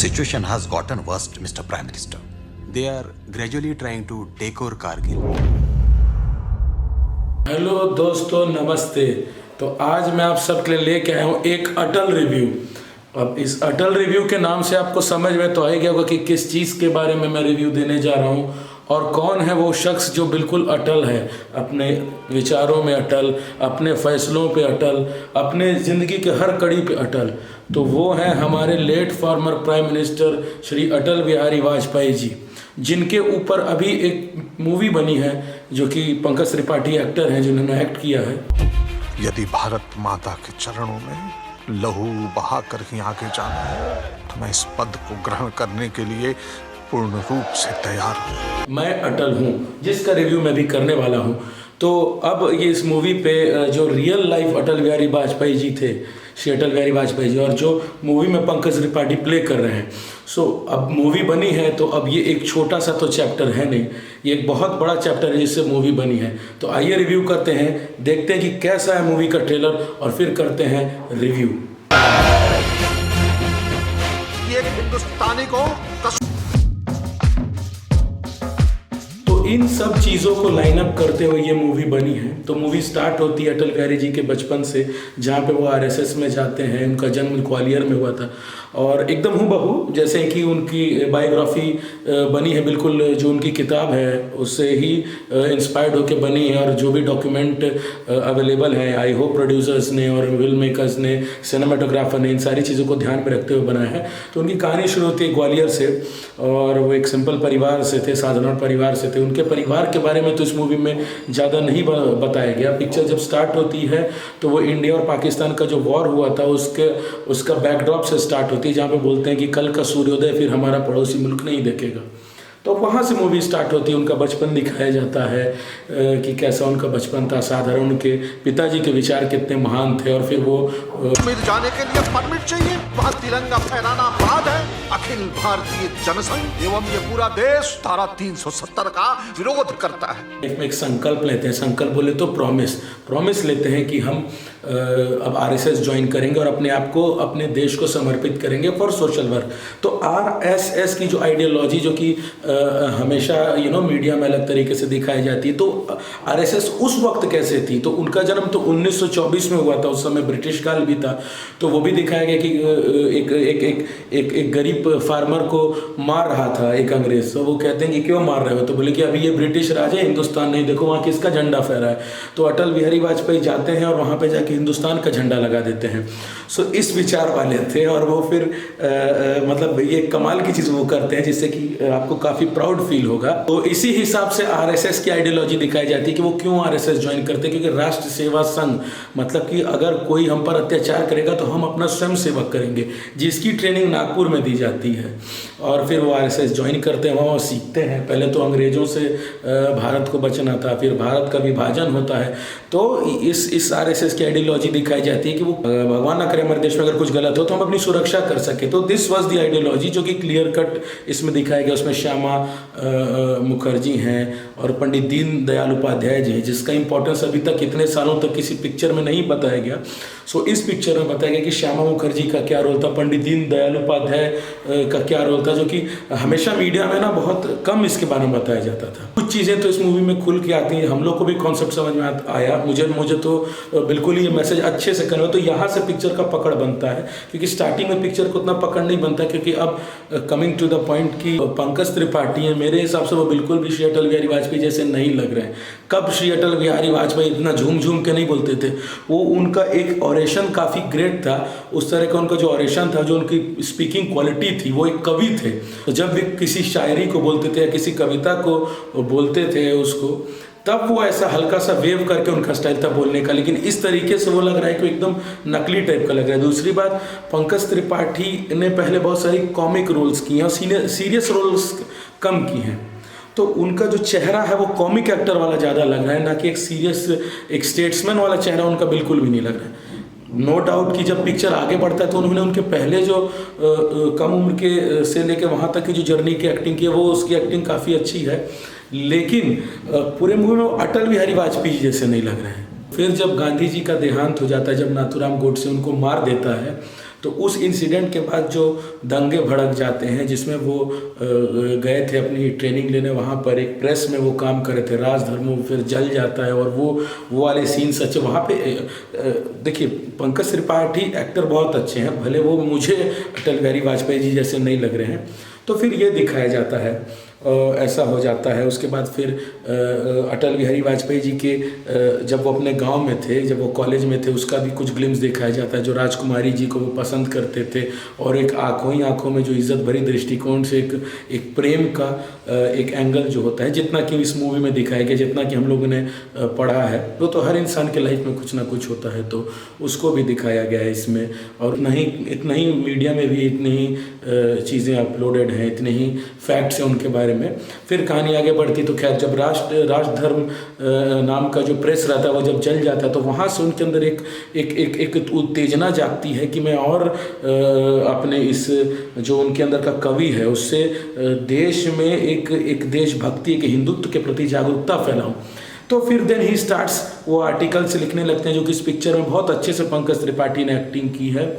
situation has gotten worse, Mr. Prime Minister. They are gradually trying to take over Kargil. Hello दोस्तों, नमस्ते। तो आज मैं आप सबके लिए लेके आया हूँ एक अटल रिव्यू। अब इस अटल रिव्यू के नाम से आपको समझ में तो आ ही गया होगा कि किस चीज़ के बारे में मैं रिव्यू देने जा रहा हूँ और कौन है वो शख्स जो बिल्कुल अटल है, अपने विचारों में अटल, अपने फैसलों पे अटल, अपने ज़िंदगी के हर कड़ी पे अटल। तो वो हैं हमारे late former prime minister Shri Atal Bihari Vajpayee ji, जिनके ऊपर अभी एक मूवी बनी है जो कि पंकज त्रिपाठी एक्टर हैं जिन्होंने एक्ट किया है। यदि भारत माता के चरणों में लहू बहाकर ही आगे जाना है तो मैं इस पद को ग्रहण करने के लिए पूर्ण रूप से तैयार हूँ। मैं अटल हूँ, जिसका रिव्यू मैं भी करने वाला हूँ। तो अब ये इस मूवी पे जो रियल लाइफ अटल बिहारी वाजपेयी जी थे, श्री अटल बिहारी वाजपेयी जी, और जो मूवी में पंकज त्रिपाठी प्ले कर रहे हैं। सो अब मूवी बनी है तो अब ये एक छोटा सा तो चैप्टर है नहीं, ये एक बहुत बड़ा चैप्टर है जिससे मूवी बनी है। तो आइए रिव्यू करते हैं, देखते हैं कि कैसा है मूवी का ट्रेलर और फिर करते हैं रिव्यू। ये हिंदुस्तानी को इन सब चीज़ों को लाइन अप करते हुए ये मूवी बनी है। तो मूवी स्टार्ट होती है अटल बिहारी जी के बचपन से, जहाँ पे वो आरएसएस में जाते हैं। उनका जन्म ग्वालियर में हुआ था और एकदम हूबहू जैसे कि उनकी बायोग्राफी बनी है, बिल्कुल जो उनकी किताब है उससे ही इंस्पायर्ड होकर बनी है। और जो भी डॉक्यूमेंट अवेलेबल है, आई होप प्रोड्यूसर्स ने और फिल्म मेकर्स ने, सिनेमाटोग्राफर ने इन सारी चीज़ों को ध्यान में रखते हुए बनाया है। तो उनकी कहानी शुरू होती है ग्वालियर से और वो एक सिंपल परिवार से थे, साधारण परिवार से थे। उनके परिवार के बारे में तो इस मूवी में ज़्यादा नहीं बताया गया। पिक्चर जब स्टार्ट होती है तो वो इंडिया और पाकिस्तान का जो वॉर हुआ था उसका बैकड्रॉप से स्टार्ट होती है, जहाँ पे बोलते हैं कि कल का सूर्योदय फिर हमारा पड़ोसी मुल्क नहीं देखेगा। तो वहाँ से मूवी स्टार्ट होती है। उनका बचपन दिखाया जाता है कि कैसा उनका बचपन था, साधारण उनके पिताजी के विचार कितने महान थे। और फिर वो कश्मीर जाने के लिए परमिट चाहिए, वहाँ तिरंगा फहराना अपराध है। अखिल भारतीय जनसंघ एवं ये पूरा देश धारा 370 का विरोध करता है। एक संकल्प लेते हैं, संकल्प बोले तो प्रॉमिस लेते हैं कि हम अब आरएसएस ज्वाइन करेंगे और अपने आप को, अपने देश को समर्पित करेंगे फॉर सोशल वर्क। तो आरएसएस की जो आइडियोलॉजी जो कि हमेशा मीडिया में अलग तरीके से दिखाई जाती है, तो आरएसएस उस वक्त कैसे थी। तो उनका जन्म तो 1924 में हुआ था, उस समय ब्रिटिश काल भी था। तो वो भी दिखाया गया कि एक गरीब फार्मर को मार रहा था एक अंग्रेज। तो वो कहते हैं कि क्यों मार रहे हो, तो बोले कि अभी ये ब्रिटिश राज है, हिंदुस्तान नहीं, देखो वहाँ किसका झंडा फहरा है। तो अटल बिहारी वाजपेयी जाते हैं और वहाँ पे जाके हिंदुस्तान का झंडा लगा देते हैं। सो इस विचार वाले थे और वो फिर मतलब ये कमाल की चीज़ वो करते हैं जिससे कि आपको काफ़ी प्राउड फील होगा। तो इसी हिसाब से आरएसएस की आइडियोलॉजी दिखाई जाती है कि वो क्यों आरएसएस ज्वाइन करते हैं, क्योंकि राष्ट्र सेवा संघ मतलब कि अगर कोई हम पर अत्याचार करेगा तो हम अपना स्वयं सेवक करेंगे, जिसकी ट्रेनिंग नागपुर में दी जाती है। और फिर वो आरएसएस ज्वाइन करते हैं, वहाँ सीखते हैं। पहले तो अंग्रेज़ों से भारत को बचना था, फिर भारत का विभाजन होता है। तो इस आरएसएस की आइडियोलॉजी दिखाई जाती है कि वो भगवान ना करे हमारे देश में अगर कुछ गलत हो तो हम अपनी सुरक्षा कर सके। तो दिस वाज द आइडियोलॉजी जो कि क्लियर कट इसमें दिखाया गया। उसमें श्यामा मुखर्जी हैं और पंडित दीन दयाल उपाध्याय जी, जिसका इंपॉर्टेंस अभी तक इतने सालों तक किसी पिक्चर में नहीं बताया गया। सो इस पिक्चर में बताया गया कि श्यामा मुखर्जी का क्या रोल था, पंडित दीन दयाल उपाध्याय का क्या रोल था, जो कि हमेशा मीडिया में ना बहुत कम इसके बारे में बताया जाता था। कुछ चीज़ें तो इस मूवी में खुल के आती हैं, हम लोग को भी कॉन्सेप्ट समझ में आया। मुझे तो बिल्कुल ही ये मैसेज अच्छे से करना, तो यहाँ से पिक्चर का पकड़ बनता है, क्योंकि स्टार्टिंग में पिक्चर को उतना पकड़ नहीं बनता। क्योंकि अब कमिंग टू द पॉइंट कि पंकज त्रिपाठी हैं, मेरे हिसाब से वो बिल्कुल भी श्री अटल बिहारी वाजपेयी जैसे नहीं लग रहे हैं। कब श्री अटल बिहारी वाजपेयी इतना झूम के नहीं बोलते थे, वो उनका एक ऑरेशन काफ़ी ग्रेट था। उस तरह का उनका जो ऑरेशन था, जो उनकी स्पीकिंग क्वालिटी थी, वो एक कवि थे। तो जब भी किसी शायरी को बोलते थे या किसी कविता को बोलते थे उसको, तब वो ऐसा हल्का सा वेव करके उनका स्टाइल था बोलने का। लेकिन इस तरीके से वो लग रहा है कि एकदम नकली टाइप का लग रहा है। दूसरी बात, पंकज त्रिपाठी ने पहले बहुत सारी कॉमिक रोल्स किए हैं और सीरियस रोल्स कम की हैं। तो उनका जो चेहरा है वो कॉमिक एक्टर वाला ज़्यादा लग रहा है, ना कि एक सीरियस, एक स्टेट्समैन वाला चेहरा उनका बिल्कुल भी नहीं लग रहा है। नो डाउट कि जब पिक्चर आगे बढ़ता है तो उन्होंने उनके पहले जो कम उम्र के से लेकर वहाँ तक की जो जर्नी की एक्टिंग की है, वो उसकी एक्टिंग काफ़ी अच्छी है। लेकिन पूरे मूवी में अटल बिहारी वाजपेयी जैसे नहीं लग रहे हैं। फिर जब गांधी जी का देहांत हो जाता है, जब नाथूराम गोडसे उनको मार देता है, तो उस इंसिडेंट के बाद जो दंगे भड़क जाते हैं, जिसमें वो गए थे अपनी ट्रेनिंग लेने, वहाँ पर एक प्रेस में वो काम कर रहे थे, राजधर्म वो फिर जल जाता है, और वो वाले सीन सच वहाँ पे देखिए पंकज त्रिपाठी एक्टर बहुत अच्छे हैं, भले वो मुझे अटल बिहारी वाजपेयी जी जैसे नहीं लग रहे हैं, तो फिर ये दिखाया जाता है, ऐसा हो जाता है। उसके बाद फिर अटल बिहारी वाजपेयी जी के जब वो अपने गांव में थे, जब वो कॉलेज में थे, उसका भी कुछ ग्लिम्स दिखाया जाता है, जो राजकुमारी जी को वो पसंद करते थे, और एक आंखों ही आंखों में जो इज्जत भरी दृष्टिकोण से एक प्रेम का एक एंगल जो होता है, जितना कि इस मूवी में दिखाया गया, जितना कि हम लोगों ने पढ़ा है, वो तो हर इंसान के लाइफ में कुछ ना कुछ होता है, तो उसको भी दिखाया गया है इसमें। और इतना ही मीडिया में भी इतनी ही चीज़ें अपलोडेड हैं, इतने ही फैक्ट्स हैं उनके बारे में। फिर कहानी आगे बढ़ती तो खैर जब राष्ट्रधर्म नाम का जो प्रेस रहता है वो जब जल जाता है, तो वहाँ से उनके अंदर एक उत्तेजना जागती है कि मैं और अपने इस जो उनके अंदर का कवि है उससे देश में एक देशभक्ति, एक हिंदुत्व के प्रति जागरूकता फैलाऊं। तो फिर देन ही स्टार्ट्स वो आर्टिकल्स लिखने लगते हैं, जो कि इस पिक्चर में बहुत अच्छे से पंकज त्रिपाठी ने एक्टिंग की है।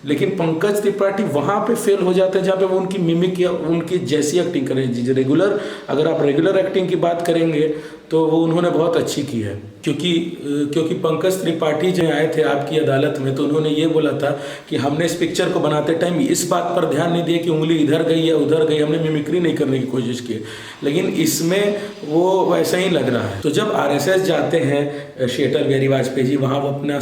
लेकिन पंकज त्रिपाठी वहाँ पे फेल हो जाते हैं जहाँ पे वो उनकी मिमिक या उनकी जैसी एक्टिंग करें। रेगुलर, अगर आप रेगुलर एक्टिंग की बात करेंगे तो वो उन्होंने बहुत अच्छी की है, क्योंकि पंकज त्रिपाठी जो आए थे आपकी अदालत में, तो उन्होंने ये बोला था कि हमने इस पिक्चर को बनाते टाइम इस बात पर ध्यान नहीं दिया कि उंगली इधर गई या उधर गई, हमने मिमिक्री नहीं करने की कोशिश की, लेकिन इसमें वो वैसा ही लग रहा है। तो जब आरएसएस जाते हैं श्री अटल बिहारी वाजपेयी जी, वहाँ वो अपना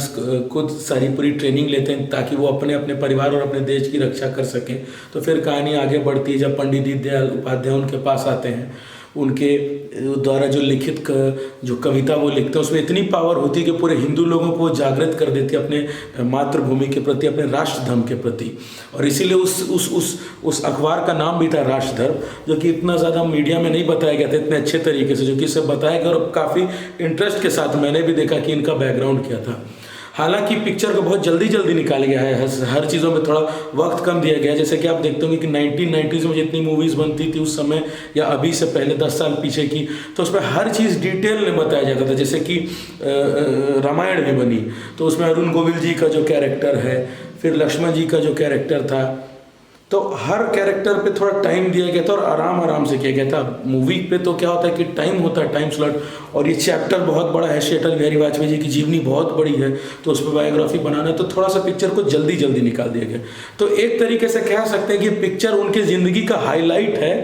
खुद सारी पूरी ट्रेनिंग लेते हैं ताकि वो अपने परिवार और अपने देश की रक्षा कर सकें। तो फिर कहानी आगे बढ़ती है, जब पंडित दीनदयाल उपाध्याय उनके पास आते हैं, उनके द्वारा जो लिखित जो कविता वो लिखते हैं उसमें इतनी पावर होती है कि पूरे हिंदू लोगों को जागृत कर देती है अपने मातृभूमि के प्रति, अपने राष्ट्रधर्म के प्रति। और इसीलिए उस अखबार का नाम भी था राष्ट्रधर्म, जो कि इतना ज़्यादा मीडिया में नहीं बताया गया था इतने अच्छे तरीके से, जो कि इसे बताया गया और काफ़ी इंटरेस्ट के साथ मैंने भी देखा कि इनका बैकग्राउंड क्या था। हालांकि पिक्चर को बहुत जल्दी निकाला गया है, हर चीज़ों में थोड़ा वक्त कम दिया गया है। जैसे कि आप देखते होंगे कि 1990s में जितनी मूवीज़ बनती थी उस समय, या अभी से पहले 10 साल पीछे की, तो उसमें हर चीज़ डिटेल में बताया जाता था। जैसे कि रामायण भी बनी, तो उसमें अरुण गोविल जी का जो कैरेक्टर है, फिर लक्ष्मण जी का जो कैरेक्टर था, तो हर कैरेक्टर पे थोड़ा टाइम दिया गया था और आराम से किया गया था। मूवी पे तो क्या होता है कि टाइम होता है, टाइम स्लॉट, और ये चैप्टर बहुत बड़ा है, श्री अटल बिहारी वाजपेयी जी की जीवनी बहुत बड़ी है, तो उस पर बायोग्राफी बनाना, तो थोड़ा सा पिक्चर को जल्दी निकाल दिया गया। तो एक तरीके से कह सकते हैं कि पिक्चर उनकी ज़िंदगी का हाईलाइट है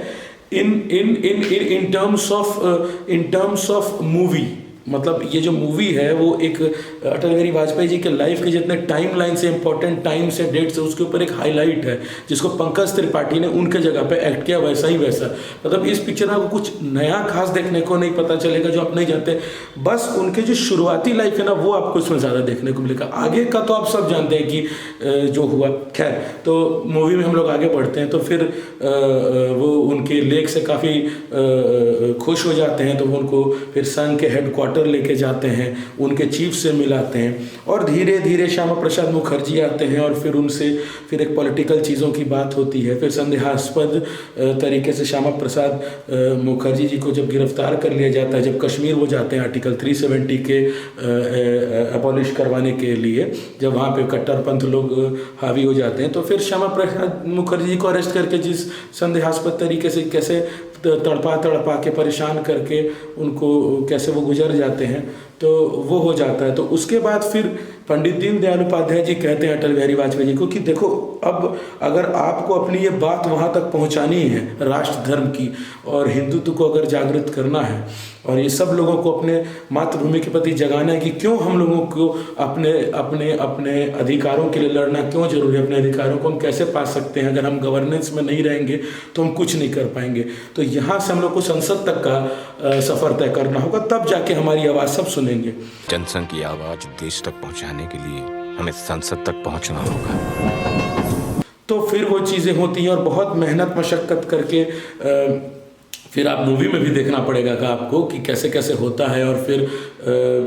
इन टर्म्स ऑफ मूवी। मतलब ये जो मूवी है वो एक अटल बिहारी वाजपेयी जी के लाइफ के जितने टाइम लाइन से, इंपॉर्टेंट टाइम से, डेट से, उसके ऊपर एक हाईलाइट है, जिसको पंकज त्रिपाठी ने उनके जगह पे एक्ट किया वैसा ही वैसा। मतलब इस पिक्चर में आपको कुछ नया खास देखने को नहीं पता चलेगा जो आप नहीं जानते, बस उनके जो शुरुआती लाइफ है ना वो आपको इसमें ज़्यादा देखने को मिलेगा। आगे का तो आप सब जानते हैं कि जो हुआ। खैर, तो मूवी में हम लोग आगे बढ़ते हैं, तो फिर वो उनके लेख से काफ़ी खुश हो जाते हैं, तो वो उनको फिर संघ के हेडक्वार्टर लेके जाते हैं, उनके चीफ से मिलाते हैं, और धीरे धीरे श्यामा प्रसाद मुखर्जी आते हैं, और फिर उनसे फिर एक पॉलिटिकल चीज़ों की बात होती है। फिर संदेहास्पद तरीके से श्यामा प्रसाद मुखर्जी जी को जब गिरफ्तार कर लिया जाता है, जब कश्मीर वो जाते हैं आर्टिकल 370 के अबॉलिश करवाने के लिए, जब वहाँ पे कट्टरपंथ लोग हावी हो जाते हैं, तो फिर श्यामा प्रसाद मुखर्जी जी को अरेस्ट करके जिस संदेहास्पद तरीके से कैसे तड़पा के परेशान करके उनको कैसे वो गुजर जाते हैं, तो वो हो जाता है। तो उसके बाद फिर पंडित दीनदयाल उपाध्याय जी कहते हैं अटल बिहारी वाजपेयी जी को कि देखो, अब अगर आपको अपनी ये बात वहाँ तक पहुँचानी है राष्ट्र धर्म की, और हिंदुत्व को अगर जागृत करना है, और ये सब लोगों को अपने मातृभूमि के प्रति जगाना है कि क्यों हम लोगों को अपने अधिकारों के लिए लड़ना क्यों जरूरी है, अपने अधिकारों को हम कैसे पा सकते हैं, अगर हम गवर्नेंस में नहीं रहेंगे तो हम कुछ नहीं कर पाएंगे। तो यहाँ से हम लोग को संसद तक का सफ़र तय करना होगा, तब जाके हमारी आवाज़ सब सुनेंगे। जनसंघ की आवाज़ देश तक पहुँचाने के लिए हमें संसद तक पहुँचना होगा। तो फिर वो चीज़ें होती हैं, और बहुत मेहनत मशक्क़त करके फिर आप मूवी में भी देखना पड़ेगा कि आपको कि कैसे कैसे होता है, और फिर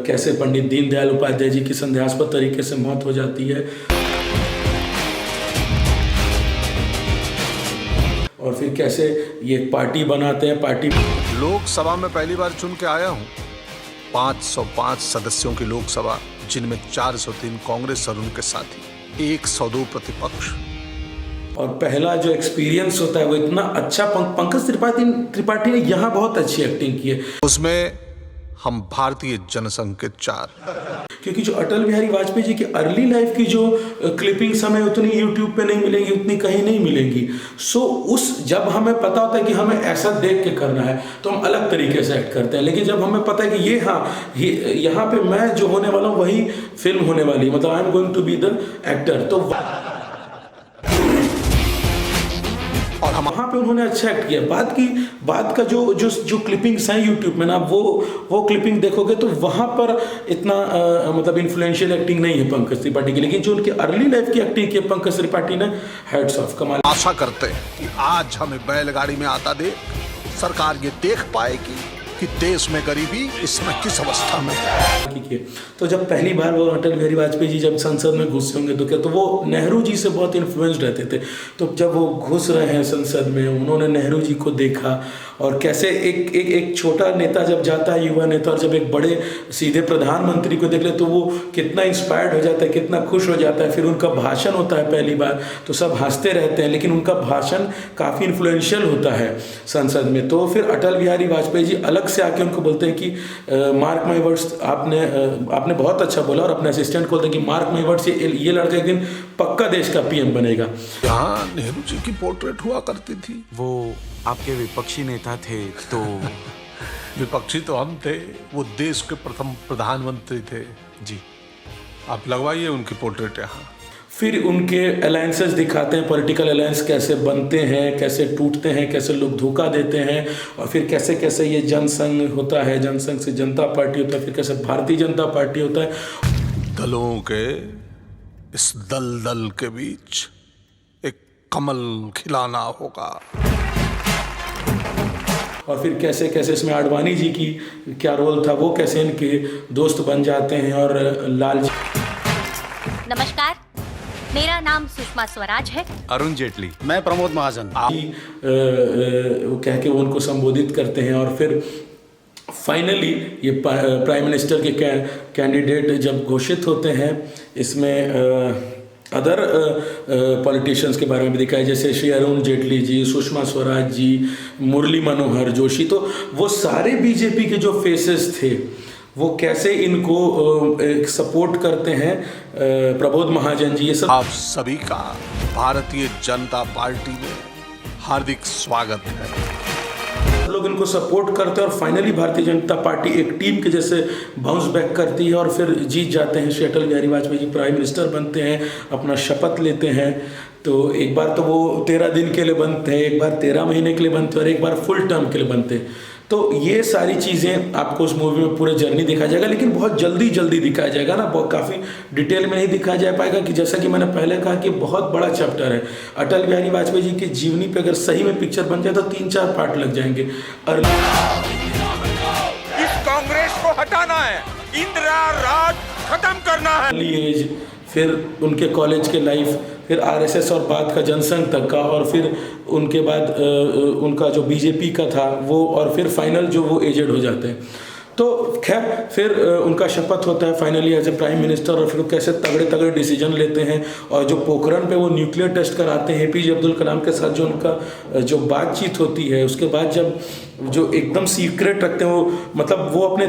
कैसे पंडित दीनदयाल उपाध्याय जी की संदेहास्पद तरीके से मौत हो जाती है, और फिर कैसे ये पार्टी बनाते हैं। पार्टी लोकसभा में पहली बार चुन के आया हूँ, 505 सदस्यों की लोकसभा, जिनमें 403 कांग्रेस और उनके साथी। 102 प्रतिपक्ष। और पहला जो एक्सपीरियंस होता है वो इतना अच्छा पंकज त्रिपाठी ने यहाँ बहुत अच्छी एक्टिंग की है। उसमें हम भारतीय जनसंघ के 4, क्योंकि जो अटल बिहारी वाजपेयी जी की अर्ली लाइफ की जो क्लिपिंग्स हमें उतनी यूट्यूब पे नहीं मिलेंगी, उतनी कहीं नहीं मिलेंगी। सो उस जब हमें पता होता है कि हमें ऐसा देख के करना है तो हम अलग तरीके से एक्ट करते हैं, लेकिन जब हमें पता है कि यहाँ पे मैं जो होने वाला हूँ वही फिल्म होने वाली, मतलब I am going to be the actor, तो और वहाँ पे उन्होंने अच्छा एक्ट किया। बाद का जो क्लिपिंग्स हैं यूट्यूब में ना, वो क्लिपिंग देखोगे तो वहाँ पर इतना मतलब इन्फ्लुएंशियल एक्टिंग नहीं है पंकज त्रिपाठी की, लेकिन जो उनकी अर्ली लाइफ की एक्टिंग की पंकज त्रिपाठी ने, हेड्स ऑफ, कमाल। आशा करते हैं कि आज हमें बैलगाड़ी में आता देख सरकार ये देख पाएगी कि देश में गरीबी इस समय किस अवस्था में है। तो जब पहली बार वो अटल बिहारी वाजपेयी जी जब संसद में घुसे होंगे तो क्या, तो वो नेहरू जी से बहुत इन्फ्लुएंस्ड रहते थे। तो जब वो घुस रहे हैं संसद में, उन्होंने नेहरू जी को देखा और कैसे एक छोटा नेता जब जाता है, युवा नेता, और जब एक बड़े सीधे प्रधानमंत्री को देख ले तो वो कितना इंस्पायर्ड हो जाता है, कितना खुश हो जाता है। फिर उनका भाषण होता है पहली बार तो सब हंसते रहते हैं, लेकिन उनका भाषण काफ़ी इन्फ्लुएंशियल होता है संसद में। तो फिर अटल बिहारी वाजपेयी जी अलग से आके उनको बोलते हैं कि मार्क माई वर्ड्स, आपने बहुत अच्छा बोला, और अपने असिस्टेंट को बोलते हैं कि मार्क माई वर्ड्स, ये लड़का एक दिन पक्का देश का पीएम बनेगा। यहाँ नेहरू जी की पोर्ट्रेट हुआ करती थी। वो आपके विपक्षी नेता थे तो विपक्षी तो हम थे, वो देश के प्रथम प्रधानमंत्री थे जी। आप लगवाइए उनकी पोर्ट्रेट यहाँ। फिर उनके अलायंसेस दिखाते हैं, पॉलिटिकल अलायंस कैसे बनते हैं, कैसे टूटते हैं, कैसे लोग धोखा देते हैं, और फिर कैसे कैसे ये जनसंघ होता है, जनसंघ से जनता पार्टी होता है, फिर कैसे भारतीय जनता पार्टी होता है। दलों के इस दल के बीच एक कमल खिलाना होगा। और फिर कैसे कैसे इसमें आडवाणी जी की क्या रोल था, वो कैसे इनके दोस्त बन जाते हैं। और लाल जी, नमस्कार, मेरा नाम सुषमा स्वराज है। अरुण जेटली। मैं प्रमोद महाजन। वो कह के वो उनको संबोधित करते हैं। और फिर फाइनली ये प्राइम मिनिस्टर के कैंडिडेट जब घोषित होते हैं, इसमें अदर पॉलिटिशियंस के बारे में भी दिखाया, जैसे श्री अरुण जेटली जी, सुषमा स्वराज जी, मुरली मनोहर जोशी। तो वो सारे बीजेपी के जो फेसेस थे वो कैसे इनको सपोर्ट करते हैं, प्रबोध महाजन जी, ये सब। आप सभी का भारतीय जनता पार्टी में हार्दिक स्वागत है। लोग इनको सपोर्ट करते हैं और फाइनली भारतीय जनता पार्टी एक टीम के जैसे बाउंस बैक करती है और फिर जीत जाते हैं। श्री अटल बिहारी वाजपेयी जी प्राइम मिनिस्टर बनते हैं, अपना शपथ लेते हैं। तो एक बार तो वो 13 दिन के लिए बनते हैं, एक बार 13 महीने के लिए बनते हैं, और एक बार फुल टर्म के लिए बनते हैं। तो ये सारी चीज़ें आपको उस मूवी में पूरे जर्नी दिखाया जाएगा, लेकिन बहुत जल्दी दिखाया जाएगा ना, बहुत काफ़ी डिटेल में नहीं दिखाया जा पाएगा। कि जैसा कि मैंने पहले कहा कि बहुत बड़ा चैप्टर है अटल बिहारी वाजपेयी जी की जीवनी पे। अगर सही में पिक्चर बन जाए तो 3-4 पार्ट लग जाएंगे। और इस कांग्रेस को हटाना है, इंदिरा राज खत्म करना है। एज, फिर उनके कॉलेज के लाइफ, फिर आरएसएस और बाद का जनसंघ तक का, और फिर उनके बाद उनका जो बीजेपी का था वो, और फिर फाइनल जो वो एजेड हो जाते हैं। तो खैर फिर उनका शपथ होता है finally as a prime minister, और फिर कैसे तगड़े डिसीजन लेते हैं। और जो पोखरण पे वो न्यूक्लियर टेस्ट कराते हैं एपीजे अब्दुल कलाम के साथ, जो उनका जो बातचीत होती है, उसके बाद जब जो एकदम सीक्रेट रखते हैं वो, मतलब वो अपने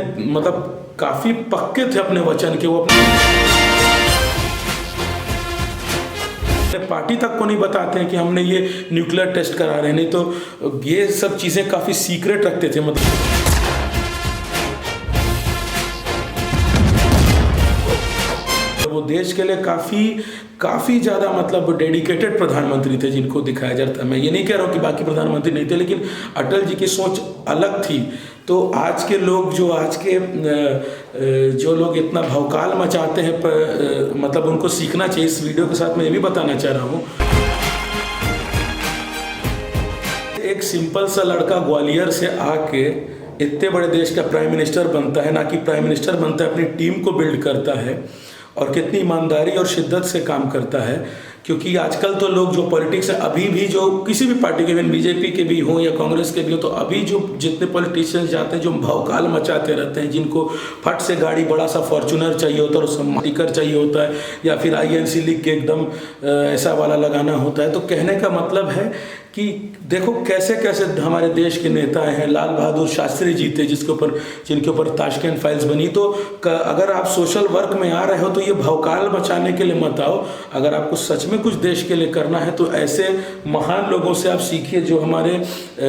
काफ़ी पक्के थे अपने वचन के। वो अपने पार्टी तक को नहीं बताते हैं कि हमने ये न्यूक्लियर टेस्ट करा रहे हैं, नहीं तो ये सब चीज़ें काफ़ी सीक्रेट रखते थे। मतलब वो देश के लिए काफ़ी ज़्यादा मतलब डेडिकेटेड प्रधानमंत्री थे जिनको दिखाया जाता है। मैं ये नहीं कह रहा हूँ कि बाकी प्रधानमंत्री नहीं थे, लेकिन अटल जी की सोच अलग थी। तो आज के लोग जो लोग इतना भौकाल मचाते हैं मतलब उनको सीखना चाहिए। इस वीडियो के साथ मैं ये भी बताना चाह रहा हूँ, एक सिंपल सा लड़का ग्वालियर से आके इतने बड़े देश का प्राइम मिनिस्टर बनता है, ना कि प्राइम मिनिस्टर बनता है, अपनी टीम को बिल्ड करता है और कितनी ईमानदारी और शिद्दत से काम करता है क्योंकि आजकल तो लोग जो पॉलिटिक्स है, अभी भी जो किसी भी पार्टी के, इवन बीजेपी के भी हों या कांग्रेस के भी हों, तो अभी जो जितने पॉलिटिशियंस जाते हैं जो भौकाल मचाते रहते हैं, जिनको फट से गाड़ी बड़ा सा फॉर्चूनर चाहिए होता है और उसमें स्टिकर चाहिए होता है या फिर INC लिख के एकदम ऐसा वाला लगाना होता है, तो कहने का मतलब है कि देखो कैसे कैसे हमारे देश के नेता हैं। लाल बहादुर शास्त्री जी थे जिनके ऊपर ताशकंद फाइल्स बनी। तो अगर आप सोशल वर्क में आ रहे हो तो ये भौकाल मचाने के लिए मत आओ। अगर आपको सच में कुछ देश के लिए करना है तो ऐसे महान लोगों से आप सीखिए जो हमारे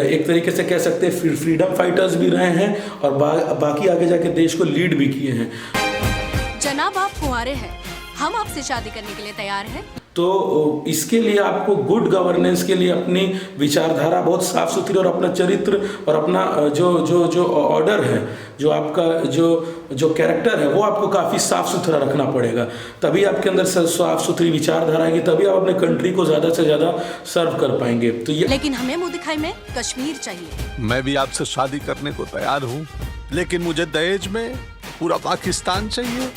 एक तरीके से कह सकते हैं फ्रीडम फाइटर्स भी रहे हैं और बाकी आगे जाके देश को लीड भी किए हैं। जनाब आप कुंवारे हैं, हम आपसे शादी करने के लिए तैयार हैं। तो इसके लिए आपको गुड गवर्नेंस के लिए अपनी विचारधारा बहुत साफ सुथरी और अपना चरित्र और अपना जो ऑर्डर है, जो आपका जो कैरेक्टर है, वो आपको काफ़ी साफ सुथरा रखना पड़ेगा। तभी आपके अंदर साफ सुथरी विचारधारा आएगी, तभी आप अपने कंट्री को ज़्यादा से ज़्यादा सर्व कर पाएंगे। तो ये लेकिन हमें मुंह दिखाई में कश्मीर चाहिए। मैं भी आपसे शादी करने को तैयार हूँ, लेकिन मुझे दहेज में पूरा पाकिस्तान चाहिए।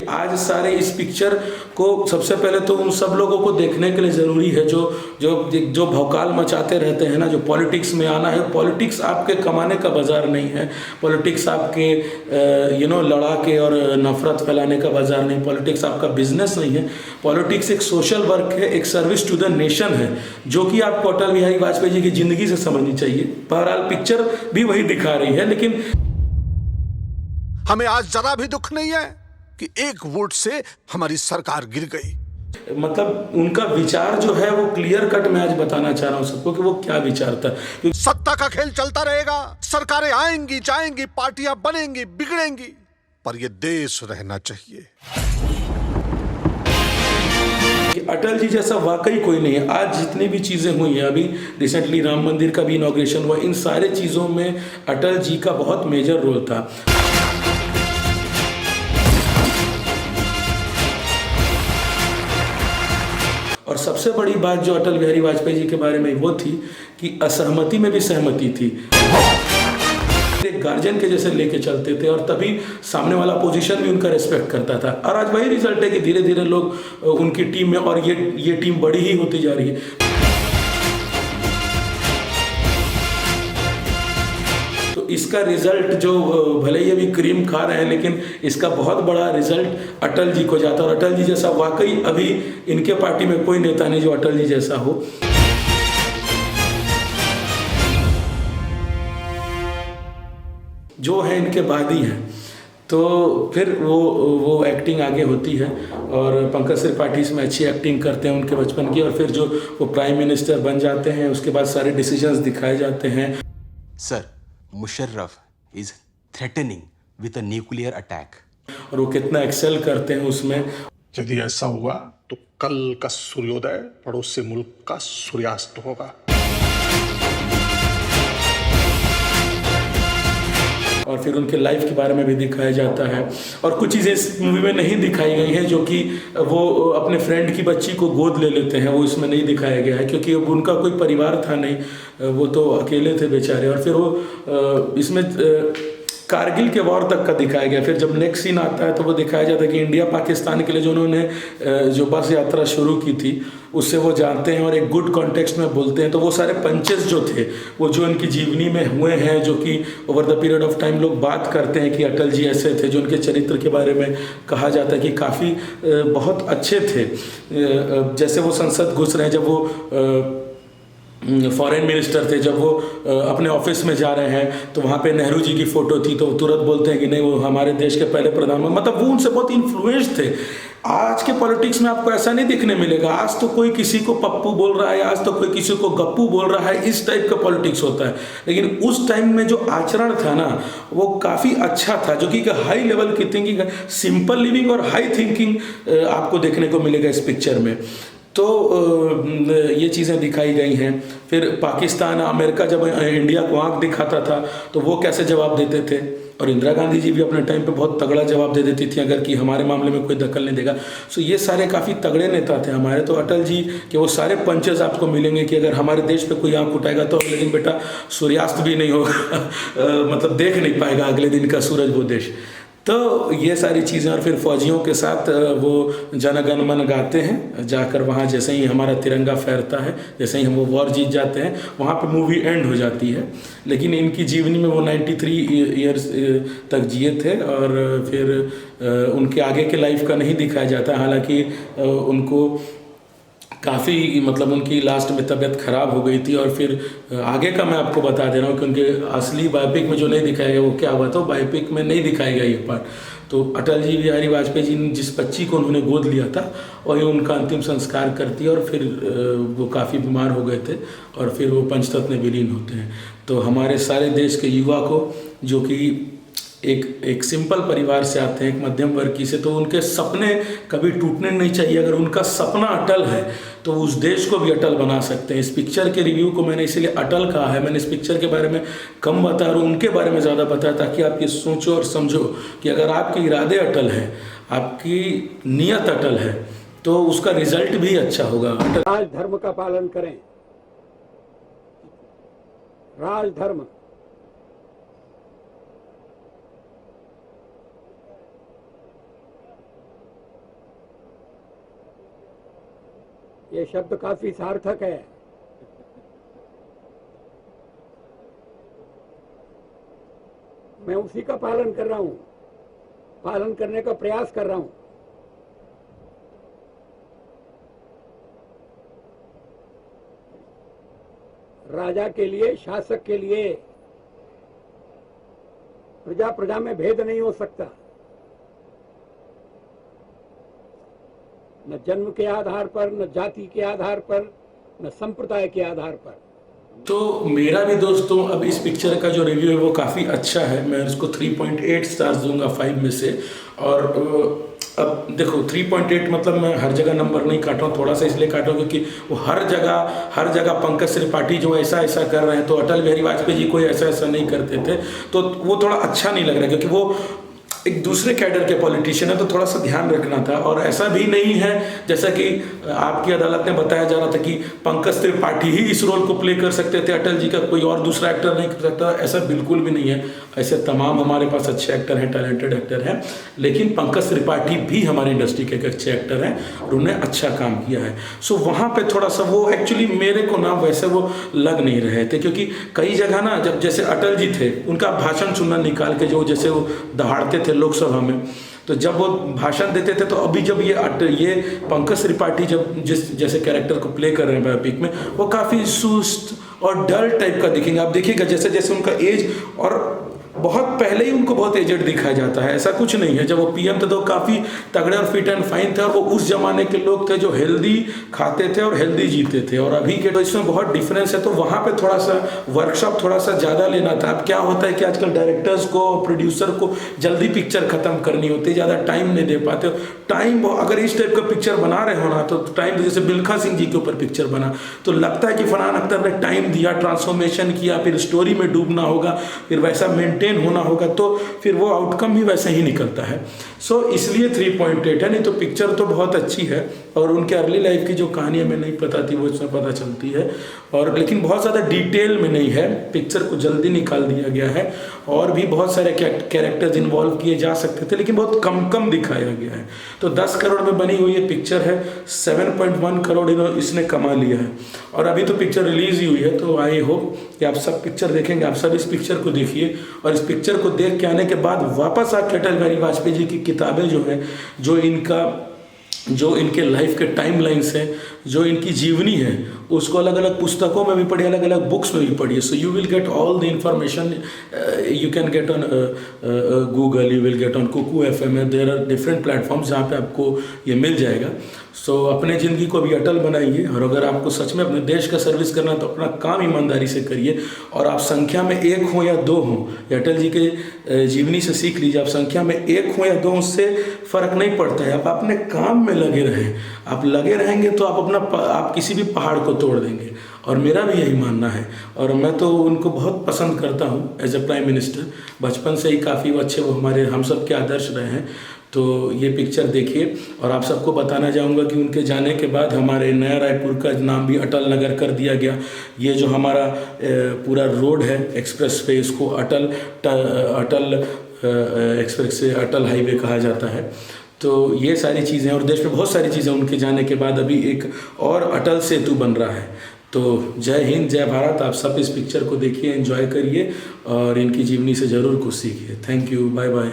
आज सारे इस पिक्चर को सबसे पहले तो उन सब लोगों को देखने के लिए ज़रूरी है जो भौकाल मचाते रहते हैं ना, जो पॉलिटिक्स में आना है। पॉलिटिक्स आपके कमाने का बाज़ार नहीं है। पॉलिटिक्स आपके लड़ा के और नफरत फैलाने का बाज़ार नहीं। पॉलिटिक्स आपका बिजनेस नहीं है। पॉलिटिक्स एक सोशल वर्क है, एक सर्विस टू द नेशन है, जो कि आपको अटल बिहारी वाजपेयी जी की ज़िंदगी से समझनी चाहिए। बहरहाल पिक्चर भी वही दिखा रही है, लेकिन हमें आज जरा भी दुख नहीं है कि एक वोट से हमारी सरकार गिर गई। मतलब उनका विचार जो है वो क्लियर कट मैं आज बताना चाह रहा हूँ सबको कि वो क्या विचार था। सत्ता का खेल चलता रहेगा, सरकारें आएंगी जाएंगी, पार्टियां बनेंगी बिगड़ेंगी, पर ये देश रहना चाहिए। अटल जी जैसा वाकई कोई नहीं है। आज जितनी भी चीज़ें हुई हैं, अभी रिसेंटली राम मंदिर का भी इनॉग्रेशन हुआ, इन सारे चीज़ों में अटल जी का बहुत मेजर रोल था। और सबसे बड़ी बात जो अटल बिहारी वाजपेयी जी के बारे में वो थी कि असहमति में भी सहमति थी। एक गार्जियन के जैसे लेके चलते थे और तभी सामने वाला पोजीशन भी उनका रिस्पेक्ट करता था। और आज वही रिजल्ट है कि धीरे धीरे लोग उनकी टीम में, और ये टीम बड़ी ही होती जा रही है। इसका रिजल्ट जो भले ही अभी क्रीम खा रहे हैं, लेकिन इसका बहुत बड़ा रिजल्ट अटल जी को जाता है। और अटल जी जैसा वाकई अभी इनके पार्टी में कोई नेता नहीं जो अटल जी जैसा हो। जो है इनके बाद ही हैं, तो फिर वो एक्टिंग आगे होती है। और पंकज त्रिपाठी इसमें अच्छी एक्टिंग करते हैं उनके बचपन की। और फिर जो वो प्राइम मिनिस्टर बन जाते हैं, उसके बाद सारे डिसीजंस दिखाए जाते हैं। Sir, Musharraf is threatening with a nuclear attack. और वो कितना एक्सेल करते हैं उसमें। यदि ऐसा हुआ तो कल का सूर्योदय पड़ोसी मुल्क का सूर्यास्त होगा। और फिर उनके लाइफ के बारे में भी दिखाया जाता है। और कुछ चीज़ें इस मूवी में नहीं दिखाई गई हैं, जो कि वो अपने फ्रेंड की बच्ची को गोद ले लेते हैं, वो इसमें नहीं दिखाया गया है, क्योंकि अब उनका कोई परिवार था नहीं, वो तो अकेले थे बेचारे। और फिर वो इसमें कारगिल के वॉर तक का दिखाया गया। फिर जब नेक्स्ट सीन आता है तो वो दिखाया जाता है कि इंडिया पाकिस्तान के लिए जो उन्होंने जो बस यात्रा शुरू की थी, उससे वो जानते हैं और एक गुड कॉन्टेक्स्ट में बोलते हैं। तो वो सारे पंचेस जो थे, वो जो उनकी जीवनी में हुए हैं, जो कि over the period of time लोग बात करते हैं कि अटल जी ऐसे थे, जो उनके चरित्र के बारे में कहा जाता है कि काफ़ी बहुत अच्छे थे। जैसे वो संसद घुस रहे हैं, जब वो फॉरेन मिनिस्टर थे, जब वो अपने ऑफिस में जा रहे हैं तो वहाँ पे नेहरू जी की फ़ोटो थी, तो तुरंत बोलते हैं कि नहीं, वो हमारे देश के पहले प्रधानमंत्री। मतलब वो उनसे बहुत इन्फ्लुएंस थे। आज के पॉलिटिक्स में आपको ऐसा नहीं दिखने मिलेगा। आज तो कोई किसी को पप्पू बोल रहा है, आज तो कोई किसी को गप्पू बोल रहा है, इस टाइप का पॉलिटिक्स होता है। लेकिन उस टाइम में जो आचरण था ना, वो काफ़ी अच्छा था, जो कि हाई लेवल की थिंकिंग, सिंपल लिविंग और हाई थिंकिंग आपको देखने को मिलेगा इस पिक्चर में। तो ये चीज़ें दिखाई गई हैं। फिर पाकिस्तान, अमेरिका जब इंडिया को आंख दिखाता था तो वो कैसे जवाब देते थे। और इंदिरा गांधी जी भी अपने टाइम पे बहुत तगड़ा जवाब दे देती थी, अगर कि हमारे मामले में कोई दखल नहीं देगा। सो ये सारे काफ़ी तगड़े नेता थे हमारे। तो अटल जी के वो सारे पंचेस आपको मिलेंगे कि अगर हमारे देश पे कोई आंख उठाएगा तो अगले दिन बेटा सूर्यास्त भी नहीं होगा मतलब देख नहीं पाएगा अगले दिन का सूरज वो देश। तो ये सारी चीज़ें, और फिर फौजियों के साथ वो जन गण मन गाते हैं जाकर वहाँ। जैसे ही हमारा तिरंगा फहरता है, जैसे ही हम वो वॉर जीत जाते हैं, वहाँ पे मूवी एंड हो जाती है। लेकिन इनकी जीवनी में वो 93 ईयर्स तक जिए थे, और फिर उनके आगे के लाइफ का नहीं दिखाया जाता। हालांकि उनको काफ़ी मतलब उनकी लास्ट में तबीयत ख़राब हो गई थी, और फिर आगे का मैं आपको बता दे रहा हूँ कि उनके असली बायोपिक में जो नहीं दिखाया गया वो क्या हुआ था, बायोपिक में नहीं दिखाया गया ये पार्ट। तो अटल जी बिहारी वाजपेयी जी ने जिस बच्ची को उन्होंने गोद लिया था, वही उनका अंतिम संस्कार करती है, और फिर वो काफ़ी बीमार हो गए थे, और फिर वो पंचतत्व में विलीन होते हैं। तो हमारे सारे देश के युवा को, जो कि एक सिंपल परिवार से आते हैं, एक मध्यम वर्ग की से, तो उनके सपने कभी टूटने नहीं चाहिए। अगर उनका सपना अटल है तो उस देश को भी अटल बना सकते हैं। इस पिक्चर के रिव्यू को मैंने इसलिए अटल कहा है, मैंने इस पिक्चर के बारे में कम बताया और उनके बारे में ज़्यादा बताया, ताकि आप ये सोचो और समझो कि अगर आपके इरादे अटल हैं, आपकी नीयत अटल है, तो उसका रिजल्ट भी अच्छा होगा। राज धर्म का पालन करें, राज धर्म। ये शब्द काफी सार्थक है। मैं उसी का पालन कर रहा हूं, पालन करने का प्रयास कर रहा हूं। राजा के लिए, शासक के लिए प्रजा प्रजा में भेद नहीं हो सकता, न जन्म के आधार पर, न जाति के आधार पर, न संप्रदाय के आधार पर। तो मेरा भी दोस्तों अब इस पिक्चर का जो रिव्यू है वो काफ़ी अच्छा है। मैं इसको 3.8 स्टार्स दूंगा 5 में से। और अब देखो 3.8 मतलब मैं हर जगह नंबर नहीं काट रहा हूँ, थोड़ा सा इसलिए काट रहा हूँ क्योंकि वो हर जगह पंकज त्रिपाठी जो ऐसा कर रहे हैं, तो अटल बिहारी वाजपेयी जी कोई ऐसा नहीं करते थे, तो वो थोड़ा अच्छा नहीं लग रहा है, क्योंकि वो एक दूसरे कैडर के पॉलिटिशियन है, तो थोड़ा सा ध्यान रखना था। और ऐसा भी नहीं है जैसा कि आपकी अदालत ने बताया जा रहा था कि पंकज त्रिपाठी ही इस रोल को प्ले कर सकते थे, अटल जी का कोई और दूसरा एक्टर नहीं कर सकता। ऐसा बिल्कुल भी नहीं है। ऐसे तमाम हमारे पास अच्छे एक्टर हैं, टैलेंटेड एक्टर हैं, लेकिन पंकज त्रिपाठी भी हमारी इंडस्ट्री के एक अच्छे एक्टर हैं और उन्होंने अच्छा काम किया है। सो वहाँ पर थोड़ा सा वो एक्चुअली मेरे को ना वैसे वो लग नहीं रहे थे, क्योंकि कई जगह ना जब जैसे अटल जी थे, उनका भाषण सुनना निकाल के जो जैसे वो दहाड़ते थे लोकसभा में, तो जब वो भाषण देते थे, तो अभी जब ये पंकज त्रिपाठी जब जैसे कैरेक्टर को प्ले कर रहे हैं बायोपिक में, वो काफ़ी सुस्त और डल टाइप का दिखेंगे। आप देखिएगा जैसे जैसे उनका एज, और बहुत पहले ही उनको बहुत एजेड दिखाया जाता है, ऐसा कुछ नहीं है। जब वो पीएम थे तो काफ़ी तगड़े और फिट एंड फाइन थे, और वो उस जमाने के लोग थे जो हेल्दी खाते थे और हेल्दी जीते थे, और अभी के तो इसमें बहुत डिफरेंस है। तो वहाँ पे थोड़ा सा वर्कशॉप थोड़ा सा ज़्यादा लेना था। अब क्या होता है कि आजकल डायरेक्टर्स को, प्रोड्यूसर को जल्दी पिक्चर ख़त्म करनी होती है, ज़्यादा टाइम नहीं दे पाते। टाइम अगर इस टाइप का पिक्चर बना रहे हो ना, तो टाइम, जैसे बिल्खा सिंह जी के ऊपर पिक्चर बना, तो लगता है कि फरहान अख्तर ने टाइम दिया, ट्रांसफॉर्मेशन किया, फिर स्टोरी में डूबना होगा, फिर वैसा मेंटेन होना होगा, तो फिर वो आउटकम भी वैसे ही निकलता है। सो इसलिए 3.8 है। नहीं तो पिक्चर तो बहुत अच्छी है, और उनके अर्ली लाइफ की जो कहानी हमें नहीं पता थी वो इसमें पता चलती है, और लेकिन बहुत ज़्यादा डिटेल में नहीं है। पिक्चर को जल्दी निकाल दिया गया है, और भी बहुत सारे कैरेक्टर्स इन्वॉल्व किए जा सकते थे, लेकिन बहुत कम दिखाया गया है। तो 10 करोड़ में बनी हुई ये पिक्चर है, 7.1 करोड़ इसने कमा लिया है, और अभी तो पिक्चर रिलीज ही हुई है। तो आई होप कि आप सब पिक्चर देखेंगे, आप सब इस पिक्चर को देखिए, और इस पिक्चर को देख के आने के बाद वापस आके अटल बिहारी वाजपेयी जी की किताबें जो हैं, जो इनके लाइफ के टाइम लाइन्स हैं, जो इनकी जीवनी है, उसको अलग अलग पुस्तकों में भी पढ़िए, अलग अलग बुक्स में भी पढ़िए। So you will get all the information you can get on Google, you will get on Kuku FM, there are different platforms जहाँ पे आपको ये मिल जाएगा। सो अपने ज़िंदगी को भी अटल बनाइए, और अगर आपको सच में अपने देश का सर्विस करना है तो अपना काम ईमानदारी से करिए। और आप संख्या में 1 हो या 2 हो, अटल जी के जीवनी से सीख लीजिए, आप संख्या में 1 हो या 2, उससे फ़र्क नहीं पड़ता है। आप अपने काम में लगे रहें, आप लगे रहेंगे तो आप किसी भी पहाड़ को तोड़ देंगे, और मेरा भी यही मानना है। और मैं तो उनको बहुत पसंद करता हूँ एज ए प्राइम मिनिस्टर, बचपन से ही काफ़ी अच्छे वो हम सब के आदर्श रहे हैं। तो ये पिक्चर देखिए, और आप सबको बताना चाहूँगा कि उनके जाने के बाद हमारे नया रायपुर का नाम भी अटल नगर कर दिया गया। ये जो हमारा पूरा रोड है एक्सप्रेस वे, इसको अटल एक्सप्रेस से अटल हाईवे कहा जाता है। तो ये सारी चीज़ें, और देश में बहुत सारी चीज़ें उनके जाने के बाद अभी एक और अटल सेतु बन रहा है। तो जय हिंद, जय भारत। आप सब इस पिक्चर को देखिए, एंजॉय करिए और इनकी जीवनी से ज़रूर कुछ सीखिए। Thank you, bye bye.